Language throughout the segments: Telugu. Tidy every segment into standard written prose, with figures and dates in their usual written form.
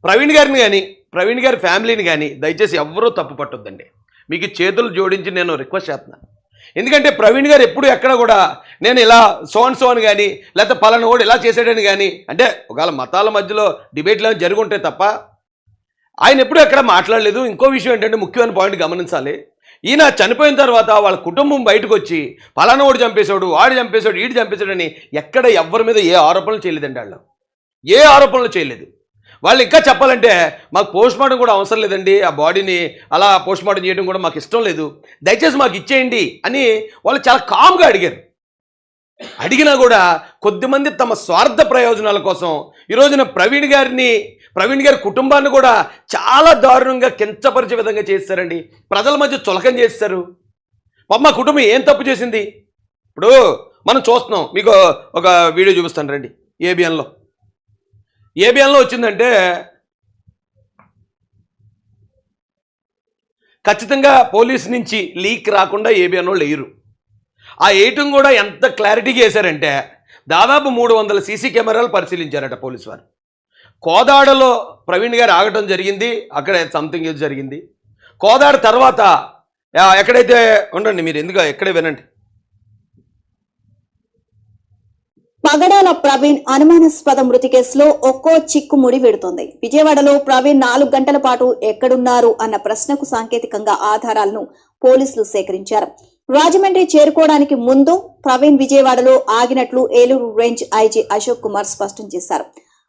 ప్రవీణ్ గారిని కానీ ప్రవీణ్ గారి ఫ్యామిలీని కానీ దయచేసి ఎవ్వరూ తప్పు పట్టొద్దండి. మీకు చేతులు జోడించి నేను రిక్వెస్ట్ చేస్తున్నాను. ఎందుకంటే ప్రవీణ్ గారు ఎప్పుడు ఎక్కడ కూడా నేను ఇలా సోన్ కానీ లేకపోతే పలానా కూడా ఇలా చేసాడని కానీ, అంటే ఒకవేళ మతాల మధ్యలో డిబేట్లు జరిగి ఉంటాయి తప్ప ఆయన ఎప్పుడు ఎక్కడ మాట్లాడలేదు. ఇంకో విషయం ఏంటంటే ముఖ్యమైన పాయింట్ గమనించాలి. ఈయన చనిపోయిన తర్వాత వాళ్ళ కుటుంబం బయటకు వచ్చి పలానా వాడు చంపేశాడు, వాడు చంపేశాడు, వీడు చంపేశాడని ఎక్కడ ఎవరి మీద ఏ ఆరోపణలు చేయలేదండి. వాళ్ళు ఏ ఆరోపణలు చేయలేదు. వాళ్ళు ఇంకా చెప్పాలంటే మాకు పోస్ట్ మార్టం కూడా అవసరం లేదండి, ఆ బాడీని అలా పోస్ట్ మార్టం చేయడం కూడా మాకు ఇష్టం లేదు, దయచేసి మాకు ఇచ్చేయండి అని వాళ్ళు చాలా కామ్గా అడిగారు. అడిగినా కూడా కొద్దిమంది తమ స్వార్థ ప్రయోజనాల కోసం ఈరోజున ప్రవీణ్ గారి కుటుంబాన్ని కూడా చాలా దారుణంగా కించపరిచే విధంగా చేస్తారండి. ప్రజల మధ్య చులకం చేస్తారు. మా కుటుంబం ఏం తప్పు చేసింది? ఇప్పుడు మనం చూస్తున్నాం. మీకు ఒక వీడియో చూపిస్తాను రండి. ఏబిఎన్లో వచ్చిందంటే ఖచ్చితంగా పోలీస్ నుంచి లీక్ రాకుండా ఏబిఎన్ వాళ్ళు వేయరు. ఆ వేయటం కూడా ఎంత క్లారిటీగా వేశారంటే దాదాపు 300 సీసీ కెమెరాలు పరిశీలించారట పోలీసు వారు. కోదాడలో ప్రవీణ్ గారు ఆగటం జరిగింది, అక్కడ సంథింగ్ ఏదో జరిగింది. కోదాడ తర్వాత ఎక్కడైతే ఉండండి, మీరు ఎందుకు ఎక్కడే వినండి. పగడాల ప్రవీణ్ అనుమానాస్పద మృతి కేసులో ఒక్కో చిక్కుముడి విడుతోంది. విజయవాడలో ప్రవీణ్ 4 గంటల పాటు ఎక్కడున్నారు అన్న ప్రశ్నకు సాంకేతికంగా ఆధారాలను పోలీసులు సేకరించారు. రాజమండ్రి చేరుకోవడానికి ముందు ప్రవీణ్ విజయవాడలో ఆగినట్లు ఏలూరు రేంజ్ ఐజీ అశోక్ కుమార్ స్పష్టం చేశారు.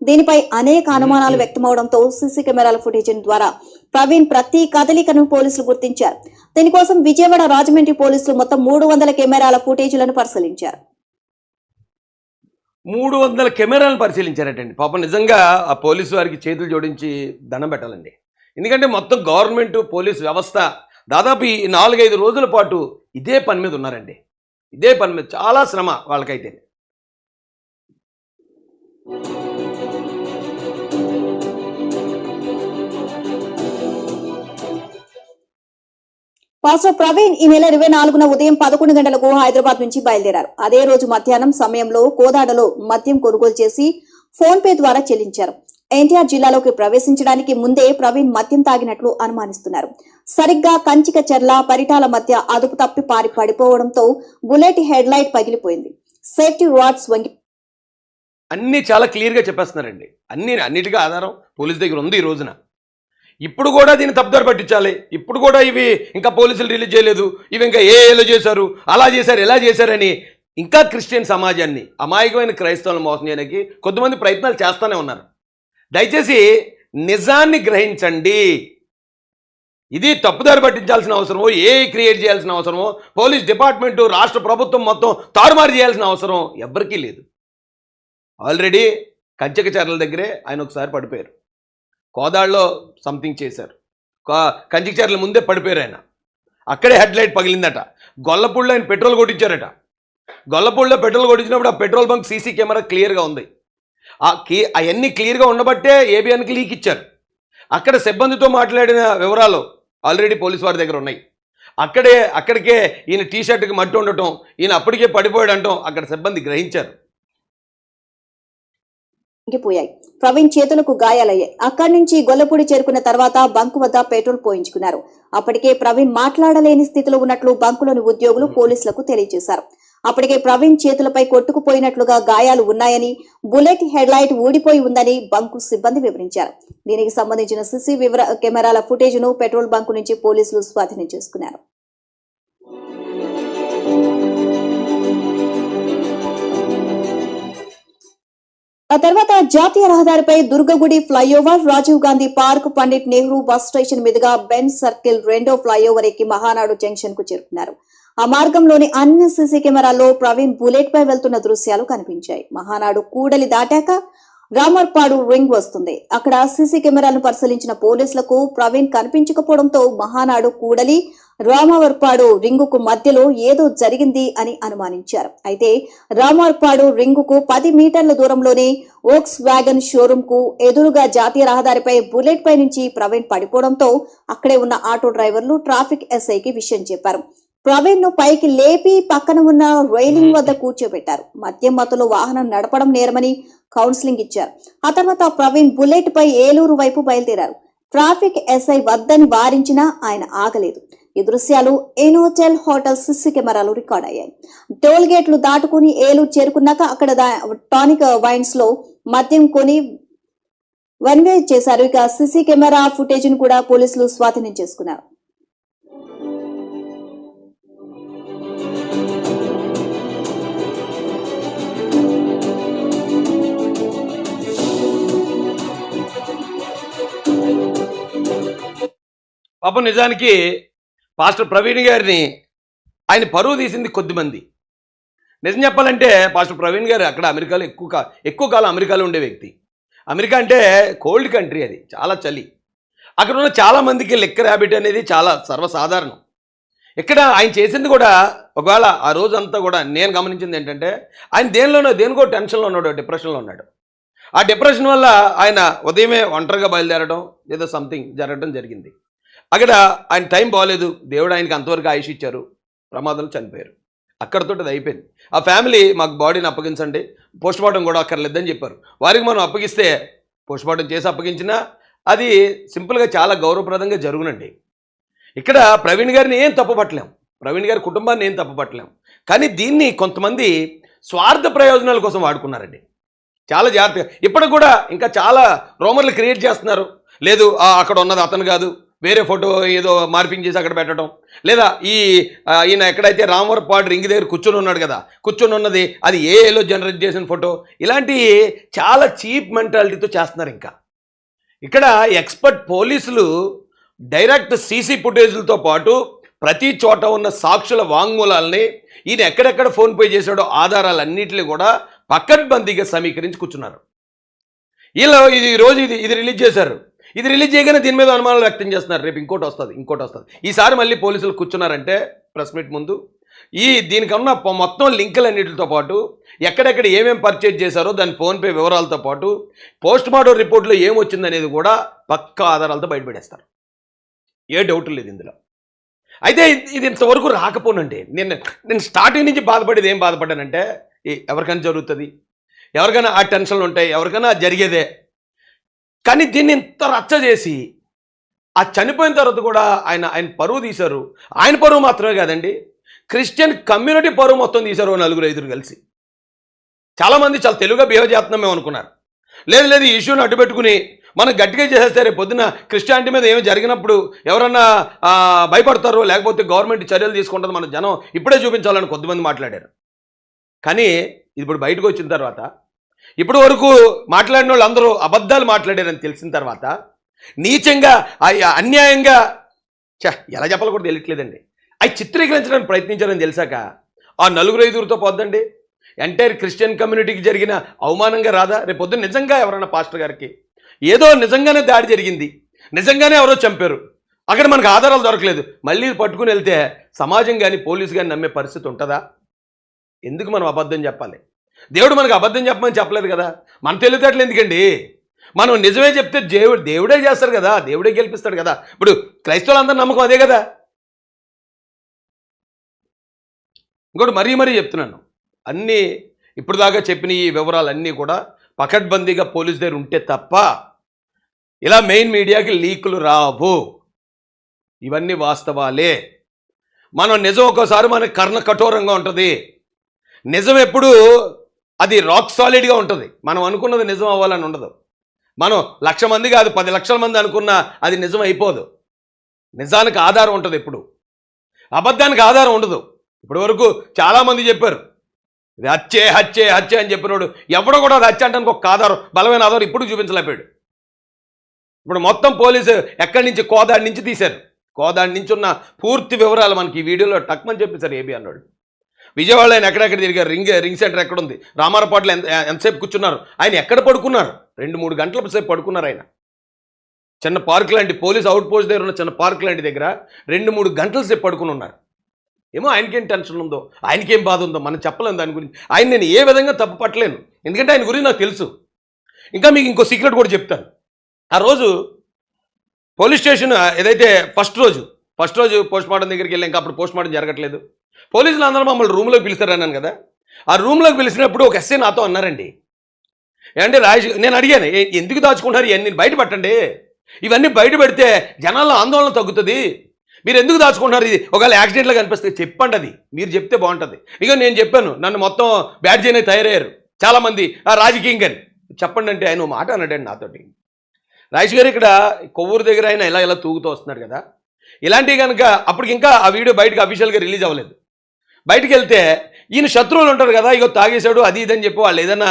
దీనిపై అనేక అనుమానాలు వ్యక్తమవడంతో సీసీ కెమెరాల ఫుటేజ్ ద్వారా ప్రవీణ్ ప్రతి కదలికను పోలీసులు గుర్తించారు. దీనికోసం విజయవాడ రాజమండ్రి పోలీసులు మొత్తం 300 కెమెరాల ఫుటేజీలను పరిశీలించారు. 300 కెమెరాలను పరిశీలించారటండి. పాపం నిజంగా ఆ పోలీసు వారికి చేతులు జోడించి దండం పెట్టాలండి. ఎందుకంటే మొత్తం గవర్నమెంట్ పోలీసు వ్యవస్థ దాదాపు ఈ 4-5 రోజుల పాటు ఇదే పని మీద ఉన్నారండి. ఇదే పని మీద చాలా శ్రమ వాళ్ళకైతే. పాస్టర్ ప్రవీణ్ ఈ నెల 24న ఉదయం 11 గంటలకు హైదరాబాద్ నుంచి బయలుదేరారు. అదే రోజు మధ్యాహ్నం సమయంలో కోదాడలో మద్యం కొనుగోలు చేసి ఫోన్ పే ద్వారా చెల్లించారు. ఎన్టీఆర్ జిల్లాలోకి ప్రవేశించడానికి ముందే ప్రవీణ్ మద్యం తాగినట్లు అనుమానిస్తున్నారు. సరిగ్గా కంచికచర్ల పరిటాల మధ్య అదుపు తప్పి పడిపోవడంతో బుల్లెట్ హెడ్ లైట్ పగిలిపోయింది. సేఫ్టీ రాడ్స్ వంగి అన్నీ చాలా క్లియర్గా చెప్పేస్తున్నారండి. అన్నిటికీ ఆధారం పోలీస్ దగ్గర ఉంది ఈ రోజున. ఇప్పుడు కూడా దీన్ని తప్పుదారి పట్టించాలి. ఇప్పుడు కూడా ఇవి ఇంకా పోలీసులు రిలీజ్ చేయలేదు, ఇవి ఇంకా ఏలో చేశారు, అలా చేశారు, ఇలా చేశారని ఇంకా క్రిస్టియన్ సమాజాన్ని, అమాయకమైన క్రైస్తవులను మోసం చేయడానికి కొద్దిమంది ప్రయత్నాలు చేస్తూనే ఉన్నారు. దయచేసి నిజాన్ని గ్రహించండి. ఇది తప్పుదారి పట్టించాల్సిన అవసరమో, క్రియేట్ చేయాల్సిన అవసరమో, పోలీస్ డిపార్ట్మెంటు, రాష్ట్ర ప్రభుత్వం మొత్తం తారుమారు చేయాల్సిన అవసరం ఎవ్వరికీ లేదు. ఆల్రెడీ కంచికచర్ల దగ్గరే ఆయన ఒకసారి పడిపోయారు. కోదాడలో సంథింగ్ చేశారు. కంచికచర్ల ముందే పడిపోయారు ఆయన. అక్కడే హెడ్ లైట్ పగిలిందట. గొల్లపూడిలో ఆయన పెట్రోల్ కొట్టించారట. గొల్లపూడిలో పెట్రోల్ కొట్టించినప్పుడు ఆ పెట్రోల్ బంక్ సీసీ కెమెరా క్లియర్గా ఉంది. అవన్నీ క్లియర్గా ఉండబట్టే ఏబిఎన్కి లీక్ ఇచ్చారు. అక్కడ సిబ్బందితో మాట్లాడిన వివరాలు ఆల్రెడీ పోలీసు వారి దగ్గర ఉన్నాయి. అక్కడికే ఈయన టీషర్ట్కి మట్టి ఉండటం, ఈయన అప్పటికే పడిపోయాడు అంటాం అక్కడ సిబ్బంది గ్రహించారు. ప్రవీణ్ చేతులకు గాయాలయ్యాయి. అక్కడి నుంచి గొల్లపూడి చేరుకున్న తర్వాత బంకు వద్ద పెట్రోల్ పోయించుకున్నారు. అప్పటికే ప్రవీణ్ మాట్లాడలేని స్థితిలో ఉన్నట్లు బంకులోని ఉద్యోగులు పోలీసులకు తెలియజేశారు. అప్పటికే ప్రవీణ్ చేతులపై కొట్టుకుపోయినట్లుగా గాయాలు ఉన్నాయని, బుల్లెట్ హెడ్ లైట్ ఊడిపోయి ఉందని బంకు సిబ్బంది వివరించారు. దీనికి సంబంధించిన సీసీ కెమెరాల ఫుటేజ్ ను పెట్రోల్ బంకు నుంచి పోలీసులు స్వాధీనం చేసుకున్నారు. ఆ తర్వాత జాతీయ రహదారిపై Durgagudi flyover, Rajiv Gandhi park, Pandit Nehru bus station మీదుగా బెంజ్ సర్కిల్ రెండో ఫ్లైఓవర్ ఎక్కి మహానాడు జంక్షన్ కు చేరుకున్నారు. ఆ మార్గంలోని అన్ని సీసీ కెమెరాల్లో ప్రవీణ్ బుల్లెట్ పై వెళ్తున్న దృశ్యాలు కనిపించాయి. మహానాడు కూడలి దాటాక రామర్పాడు రింగ్ వస్తుంది. అక్కడ సీసీ కెమెరాలను పరిశీలించిన పోలీసులకు ప్రవీణ్ కనిపించకపోవడంతో మహానాడు కూడలి రామవర్పాడు రింగుకు మధ్యలో ఏదో జరిగింది అని అనుమానించారు. అయితే రామవర్పాడు రింగుకు 10 మీటర్ల దూరంలోనే వోక్స్ వ్యాగన్ షోరూం కు ఎదురుగా జాతీయ రహదారిపై బుల్లెట్ పై నుంచి ప్రవీణ్ పడిపోవడంతో అక్కడే ఉన్న ఆటో డ్రైవర్లు ట్రాఫిక్ ఎస్ఐకి విషయం చెప్పారు. ప్రవీణ్ ను పైకి లేపి పక్కన ఉన్న రైలింగ్ వద్ద కూర్చోబెట్టారు. మద్యం మత్తులో వాహనం నడపడం నేరమని కౌన్సిలింగ్ ఇచ్చారు. ఆ తర్వాత ప్రవీణ్ బుల్లెట్ పై ఏలూరు వైపు బయలుదేరారు. ట్రాఫిక్ ఎస్ఐ వద్దని వారించినా ఆయన ఆగలేదు. ఈ దృశ్యాలు ఎనోటెల్ హోటల్ సిసి కెమెరాలు రికార్డ్ అయ్యాయి. టోల్ గేట్లు దాటుకుని ఏలూరు చేరుకున్నాక అక్కడ టానిక్ వైన్స్ లో మద్యం కొని వన్వే చేశారు. ఇక సిసి కెమెరా ఫుటేజ్ ను కూడా పోలీసులు స్వాధీనం చేసుకున్నారు. పాపం నిజానికి పాస్టర్ ప్రవీణ్ గారిని ఆయన పరువు తీసింది కొద్దిమంది. నిజం చెప్పాలంటే పాస్టర్ ప్రవీణ్ గారు అక్కడ అమెరికాలో ఎక్కువ కాలం అమెరికాలో ఉండే వ్యక్తి. అమెరికా అంటే కోల్డ్ కంట్రీ, అది చాలా చలి. అక్కడ ఉన్న చాలామందికి లిక్కర్ హ్యాబిట్ అనేది చాలా సర్వసాధారణం. ఇక్కడ ఆయన చేసింది కూడా ఒకవేళ ఆ రోజంతా కూడా నేను గమనించింది ఏంటంటే ఆయన దేనికో టెన్షన్లో ఉన్నాడు, డిప్రెషన్లో ఉన్నాడు. ఆ డిప్రెషన్ వల్ల ఆయన ఉదయమే ఒంటరిగా బయలుదేరడం ఏదో సంథింగ్ జరగడం జరిగింది. అక్కడ ఆయన టైం బాగోలేదు, దేవుడు ఆయనకి అంతవరకు ఆయుష్ ఇచ్చారు, ప్రమాదంలో చనిపోయారు. అక్కడితో అది అయిపోయింది. ఆ ఫ్యామిలీ మాకు బాడీని అప్పగించండి, పోస్ట్ మార్టం కూడా అక్కర్లేదని చెప్పారు. వారికి మనం అప్పగిస్తే పోస్ట్ మార్టం చేసి అప్పగించినా అది సింపుల్గా చాలా గౌరవప్రదంగా జరుగునండి. ఇక్కడ ప్రవీణ్ గారిని ఏం తప్పుపట్టలేం, ప్రవీణ్ గారి కుటుంబాన్ని ఏం తప్పుపట్టలేం. కానీ దీన్ని కొంతమంది స్వార్థ ప్రయోజనాల కోసం వాడుకున్నారండి. చాలా జాగ్రత్తగా ఇప్పటికి కూడా ఇంకా చాలా రూమర్లు క్రియేట్ చేస్తున్నారు. లేదు అక్కడ ఉన్నది అతను కాదు, వేరే ఫోటో ఏదో మార్పింగ్ చేసి అక్కడ పెట్టడం, లేదా ఈయన ఎక్కడైతే రామవరపాడు రింగ్ దగ్గర కూర్చొని ఉన్నాడు కదా, కూర్చొని ఉన్నది అది ఏలో జనరేట్ చేసిన ఫోటో. ఇలాంటి చాలా చీప్ మెంటాలిటీతో చేస్తున్నారు. ఇంకా ఇక్కడ ఎక్స్పర్ట్ పోలీసులు డైరెక్ట్ సీసీ ఫుటేజ్లతో పాటు ప్రతి చోట ఉన్న సాక్షుల వాంగ్మూలాలని, ఈయన ఎక్కడెక్కడ ఫోన్ పే చేశాడో ఆధారాలన్నింటినీ కూడా పకడ్బందీగా సమీకరించి కూర్చున్నారు. వీళ్ళు ఇది రిలీజ్ చేశారు. ఇది రిలీజ్ చేయగానే దీని మీద అనుమానాలు వ్యక్తం చేస్తున్నారు. రేపు ఇంకోటి వస్తుంది. ఈసారి మళ్ళీ పోలీసులు కూర్చున్నారంటే ప్రెస్ మీట్ ముందు దీనికన్నా మొత్తం లింకులన్నిటితో పాటు ఎక్కడెక్కడ ఏమేమి పర్చేజ్ చేశారో దాని ఫోన్పే వివరాలతో పాటు పోస్ట్ మార్టం రిపోర్ట్లో ఏమొచ్చిందనేది కూడా పక్కా ఆధారాలతో బయటపడేస్తారు. ఏ డౌట్ లేదు ఇందులో. అయితే ఇది ఇంతవరకు రాకపోనండి. నేను స్టార్టింగ్ నుంచి ఏం బాధపడ్డానంటే ఎవరికైనా జరుగుతుంది, ఎవరికైనా ఆ టెన్షన్లు ఉంటాయి, ఎవరికైనా జరిగేదే. కానీ దీన్ని ఇంత రచ్చ చేసి ఆ చనిపోయిన తర్వాత కూడా ఆయన పరువు తీశారు. ఆయన పరువు మాత్రమే కాదండి, క్రిస్టియన్ కమ్యూనిటీ పరువు మొత్తం తీశారు 4-5 కలిసి. చాలామంది చాలా తెలుగుగా బిహేవ్ చేస్తున్నాం మేము అనుకున్నారు. లేదు ఈ ఇష్యూని అడ్డుపెట్టుకుని మనం గట్టిగా చేసేస్తే రేపు పొద్దున క్రిస్టియానిటీ మీద ఏమి జరిగినప్పుడు ఎవరన్నా భయపడతారు, లేకపోతే గవర్నమెంట్ చర్యలు తీసుకుంటుంది, మన జనం ఇప్పుడే చూపించాలని కొద్దిమంది మాట్లాడారు. కానీ ఇప్పుడు బయటకు వచ్చిన తర్వాత ఇప్పటి వరకు మాట్లాడిన వాళ్ళు అందరూ అబద్ధాలు మాట్లాడారని తెలిసిన తర్వాత నీచంగా అన్యాయంగా ఎలా చెప్పాలో కూడా తెలియట్లేదండి. అవి చిత్రీకరించడానికి ప్రయత్నించారని తెలిసాక ఆ 4-5తో పోద్దండి ఎంటైర్ క్రిస్టియన్ కమ్యూనిటీకి జరిగిన అవమానంగా రాదా? రేపు పొద్దున్న నిజంగా ఎవరైనా పాస్టర్ గారికి ఏదో నిజంగానే దాడి జరిగింది, నిజంగానే ఎవరో చంపారు, అక్కడ మనకు ఆధారాలు దొరకలేదు, మళ్ళీ పట్టుకుని వెళ్తే సమాజం కానీ పోలీసు కానీ నమ్మే పరిస్థితి ఉంటుందా? ఎందుకు మనం అబద్ధం చెప్పాలి? దేవుడు మనకు అబద్ధం చెప్పమని చెప్పలేదు కదా. మన తెలివితేటలు ఎందుకండి? మనం నిజమే చెప్తే దేవుడే చేస్తారు కదా, దేవుడే గెలిపిస్తాడు కదా. ఇప్పుడు క్రైస్తవులందరూ నమ్మకం అదే కదా. ఇంకోటి మరీ చెప్తున్నాను, అన్నీ ఇప్పుడు దాకా చెప్పిన ఈ వివరాలన్నీ కూడా పకడ్బందీగా పోలీసు దగ్గర ఉంటే తప్ప ఇలా మెయిన్ మీడియాకి లీకులు రావు. ఇవన్నీ వాస్తవాలే. మనం నిజం ఒక్కోసారి మనకి కర్ణ కఠోరంగా ఉంటుంది. నిజం ఎప్పుడు అది రాక్ సాలిడ్గా ఉంటుంది. మనం అనుకున్నది నిజం అవ్వాలని ఉండదు. మనం 1,00,000 మంది కాదు 10 లక్షల మంది అనుకున్నా అది నిజం అయిపోదు. నిజానికి ఆధారం ఉంటుంది ఎప్పుడు, అబద్ధానికి ఆధారం ఉండదు. ఇప్పటి వరకు చాలామంది చెప్పారు ఇది హత్యే అని చెప్పినోడు ఎవడో కూడా అది హత్య అంటానికి ఒక ఆధారం, బలమైన ఆధారం ఇప్పుడు చూపించలేపాడు. ఇప్పుడు మొత్తం పోలీసు ఎక్కడి నుంచి కోదాడి నుంచి తీశారు. కోదాడి నుంచి ఉన్న పూర్తి వివరాలు మనకి ఈ వీడియోలో టక్మని చెప్పేశారు ఏబీ అన్నాడు. విజయవాడలో ఆయన ఎక్కడెక్కడ తిరిగారు, రింగ్ సెంటర్ ఎక్కడుంది, రామారపాట్లో ఎంతసేపు కూర్చున్నారు, ఆయన ఎక్కడ పడుకున్నారు, 2-3 గంటల సేపు పడుకున్నారు. ఆయన చిన్న పార్క్ లాంటి పోలీస్ అవుట్ పోస్ట్ దగ్గర ఉన్న చిన్న పార్క్ లాంటి దగ్గర 2-3 గంటల సేపు పడుకుని ఉన్నారు. ఏమో ఆయనకేం టెన్షన్ ఉందో, ఆయనకేం బాధ ఉందో మనం చెప్పలేము దాని గురించి. ఆయన నేను ఏ విధంగా తప్పు పట్టలేను, ఎందుకంటే ఆయన గురించి నాకు తెలుసు. ఇంకా మీకు ఇంకో సీక్రెట్ కూడా చెప్తాను. ఆ రోజు పోలీస్ స్టేషన్ ఏదైతే ఫస్ట్ రోజు ఫస్ట్ రోజు పోస్ట్ మార్టం దగ్గరికి వెళ్ళి ఇంకా అప్పుడు పోస్ట్ మార్టం జరగట్లేదు. పోలీసులు అందరూ మమ్మల్ని రూమ్లోకి పిలుస్తారన్నాను కదా. ఆ రూమ్లోకి పిలిచినప్పుడు ఒక ఎస్ఐ నాతో అన్నారండి, ఏమంటే రాజేష్, నేను అడిగాను ఎందుకు దాచుకుంటారు ఇవన్నీ బయట పెట్టండి, ఇవన్నీ బయట పెడితే జనాల్లో ఆందోళన తగ్గుతుంది, మీరు ఎందుకు దాచుకుంటున్నారు, ఇది ఒకవేళ యాక్సిడెంట్లో కనిపిస్తే చెప్పండి, అది మీరు చెప్తే బాగుంటుంది. ఇక నేను చెప్పాను, నన్ను మొత్తం బ్యాడ్జ్ అయినా తయారయ్యారు చాలామంది రాజకీయంగా చెప్పండి అంటే ఆయన మాట అన్నాడండి నాతోటి, రాజేష్ గారు ఇక్కడ కొవ్వూరు దగ్గర ఆయన ఇలా తూగుతూ వస్తున్నారు కదా, ఇలాంటివి కనుక అప్పటికి ఇంకా ఆ వీడియో బయటకు అఫీషియల్గా రిలీజ్ అవ్వలేదు. బయటికి వెళ్తే ఈయన శత్రువులు ఉంటారు కదా, ఇగో తాగేశాడు అది ఇదని చెప్పి వాళ్ళు ఏదైనా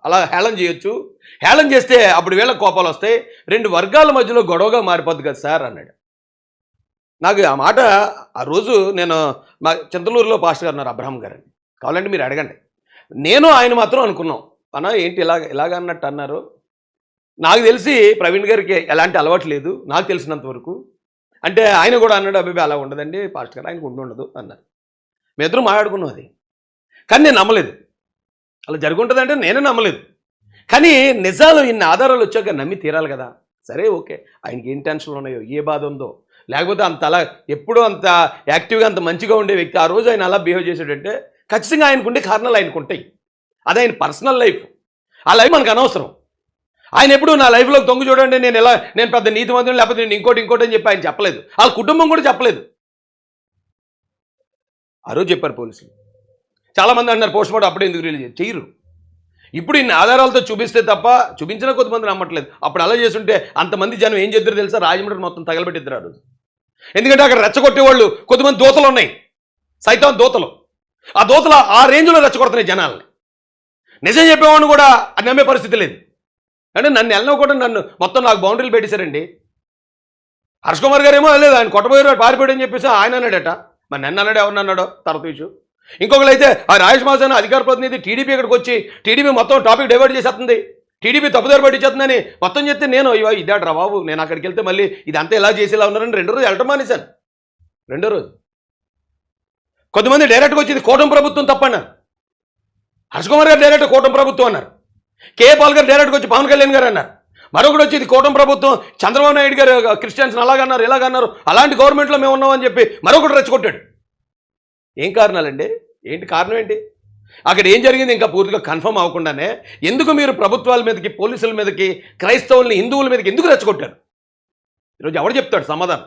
అలా హేళన చేయొచ్చు, హేళన చేస్తే అప్పుడు వీళ్ళకి కోపాలు వస్తాయి, 2 వర్గాల మధ్యలో గొడవగా మారిపోద్ది కదా సార్ అన్నాడు. నాకు ఆ మాట ఆ రోజు నేను మా చింతలూరులో పాస్టర్ గారు ఉన్నారు అబ్రహం గారని, కావాలంటే మీరు అడగండి, నేను ఆయన మాత్రం అనుకున్నాం అన్నా ఏంటి ఇలాగ అన్నట్టు అన్నారు. నాకు తెలిసి ప్రవీణ్ గారికి ఎలాంటి అలవాటు లేదు నాకు తెలిసినంత వరకు అంటే, ఆయన కూడా అన్నాడు అబ్బాయి అలా ఉండదండి పాస్టర్ గారు, ఆయనకు ఉండదు అన్నారు. మీ ఇద్దరు మాట్లాడుకున్నాం అది, కానీ నేను నమ్మలేదు, అలా జరుగుంటుందంటే నేనే నమ్మలేదు. కానీ నిజాలు ఇన్ని ఆధారాలు వచ్చాక నమ్మి తీరాలి కదా. సరే ఓకే, ఆయనకి ఏం టెన్షన్లు ఉన్నాయో, ఏ బాధ ఉందో, లేకపోతే అంత అలా ఎప్పుడూ అంత యాక్టివ్గా అంత మంచిగా ఉండే వ్యక్తి ఆ రోజు ఆయన అలా బిహేవ్ చేసాడంటే ఖచ్చితంగా ఆయనకుండే కారణాలు ఆయనకు ఉంటాయి. అది ఆయన పర్సనల్ లైఫ్, ఆ లైఫ్ మనకు అనవసరం. ఆయన ఎప్పుడు నా లైఫ్లో తొంగి చూడండి నేను పెద్ద నీతిమంతుడు లేకపోతే నేను ఇంకోటి అని చెప్పి ఆయన చెప్పలేదు, వాళ్ళ కుటుంబం కూడా చెప్పలేదు. ఆ రోజు చెప్పారు పోలీసులు. చాలామంది అన్నారు పోస్ట్ మార్టం అప్పుడే ఎందుకు రిలీజ్ చేయరు, ఇప్పుడు ఇన్ని ఆధారాలతో చూపిస్తే తప్ప చూపించిన కొంతమంది నమ్మట్లేదు. అప్పుడు అలా చేస్తుంటే అంతమంది జనం ఏం చేద్దరు తెలుసా, రాజమండ్రి మొత్తం తగలబెట్టిద్దరు ఆ రోజు. ఎందుకంటే అక్కడ రెచ్చగొట్టేవాళ్ళు కొంతమంది దూతలు ఉన్నాయి, సైతం దూతలు, ఆ దూతలు ఆ రేంజ్లో రెచ్చగొడుతున్నాయి జనాల్ని. నిజం చెప్పేవాడిని కూడా అది నమ్మే పరిస్థితి లేదు. అంటే నన్ను కూడా నన్ను మొత్తం నాకు బౌండరీలు పెట్టేశారండి. హర్ష్ కుమార్ గారు ఏమో లేదు, ఆయన కొట్టబోయారు పారిపోయాడు అని చెప్పేసి ఆయన అన్నాడట. మరి నన్ను అన్నాడు, ఎవరిని అన్నాడో తర్వాత విషయం. ఇంకొకరు అయితే ఆ రాజేష్ మాసాన అధికార ప్రతినిధి టీడీపీ ఇక్కడికి వచ్చి టీడీపీ మొత్తం టాపిక్ డైవర్ట్ చేసేస్తుంది, టీడీపీ తప్పుదారి పట్టించేస్తుందని మొత్తం చెప్తే నేను ఇదాడ్రా బాబు, నేను అక్కడికి వెళ్తే మళ్ళీ ఇదంతా ఇలా చేసేలా ఉన్నారని 2 రోజు వెళ్ళటం మానేశాను. 2వ రోజు కొంతమంది డైరెక్ట్గా వచ్చి కూటమి ప్రభుత్వం తప్పన్నారు, హర్ష్ కుమార్ గారు డైరెక్ట్ కూటమి ప్రభుత్వం అన్నారు, కేఏ పాల్ గారు డైరెక్ట్గా వచ్చి పవన్ కళ్యాణ్ గారు అన్నారు, మరొకటి వచ్చి ఇది కూటమి ప్రభుత్వం, చంద్రబాబు నాయుడు గారు క్రిస్టియన్స్ అలాగన్నారు ఇలాగన్నారు, అలాంటి గవర్నమెంట్లో మేము ఉన్నామని చెప్పి మరొకటి రెచ్చగొట్టాడు. ఏం కారణాలండి, ఏంటి కారణం ఏంటి, అక్కడ ఏం జరిగింది ఇంకా పూర్తిగా కన్ఫర్మ్ అవ్వకుండానే ఎందుకు మీరు ప్రభుత్వాల మీదకి, పోలీసుల మీదకి, క్రైస్తవుల్ని, హిందువుల మీదకి ఎందుకు రెచ్చగొట్టారు? ఈరోజు ఎవడు చెప్తాడు సమాధానం?